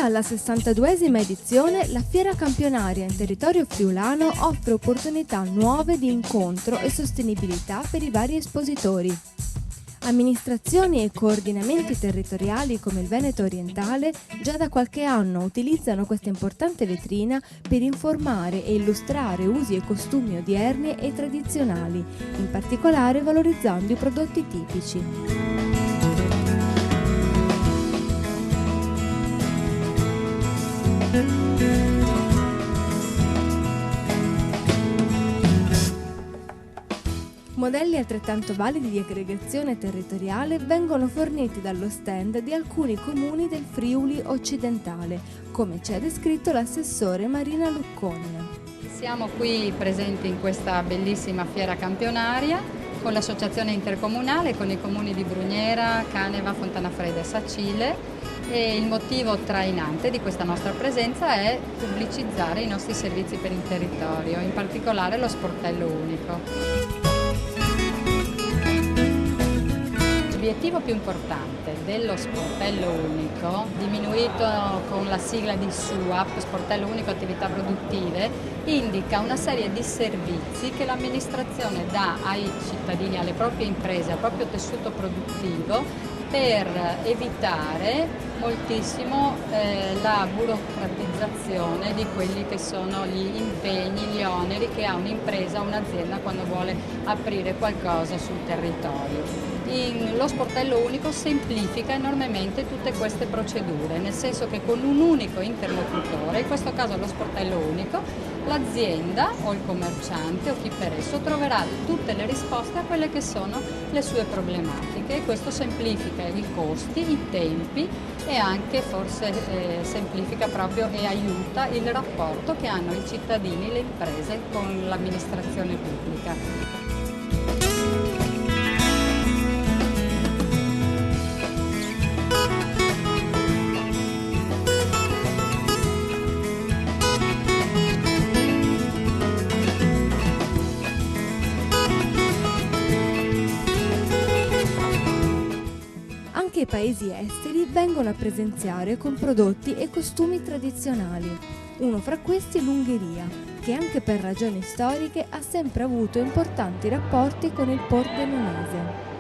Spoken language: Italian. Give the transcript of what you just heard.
Giunta alla 62esima edizione, la Fiera Campionaria in territorio friulano offre opportunità nuove di incontro e sostenibilità per i vari espositori. Amministrazioni e coordinamenti territoriali come il Veneto Orientale già da qualche anno utilizzano questa importante vetrina per informare e illustrare usi e costumi odierni e tradizionali, in particolare valorizzando i prodotti tipici. Modelli altrettanto validi di aggregazione territoriale vengono forniti dallo stand di alcuni comuni del Friuli occidentale, come ci ha descritto l'assessore Marina Lucconia. Siamo qui presenti in questa bellissima fiera campionaria con l'associazione intercomunale, con i comuni di Brugnera, Caneva, Fontanafredda e Sacile, e il motivo trainante di questa nostra presenza è pubblicizzare i nostri servizi per il territorio, in particolare lo sportello unico. L'obiettivo più importante dello sportello unico, diminuito con la sigla di SUAP, sportello unico attività produttive, indica una serie di servizi che l'amministrazione dà ai cittadini, alle proprie imprese, al proprio tessuto produttivo per evitare moltissimo la burocratizzazione di quelli che sono gli impegni, gli oneri che ha un'impresa, un'azienda quando vuole aprire qualcosa sul territorio. Lo sportello unico semplifica enormemente tutte queste procedure, nel senso che con un unico interlocutore, in questo caso lo sportello unico, l'azienda o il commerciante o chi per esso troverà tutte le risposte a quelle che sono le sue problematiche, e questo semplifica i costi, i tempi e anche forse semplifica proprio e aiuta il rapporto che hanno i cittadini, le imprese con l'amministrazione pubblica. Anche i paesi esteri vengono a presenziare con prodotti e costumi tradizionali. Uno fra questi è l'Ungheria, che anche per ragioni storiche ha sempre avuto importanti rapporti con il pordenonese.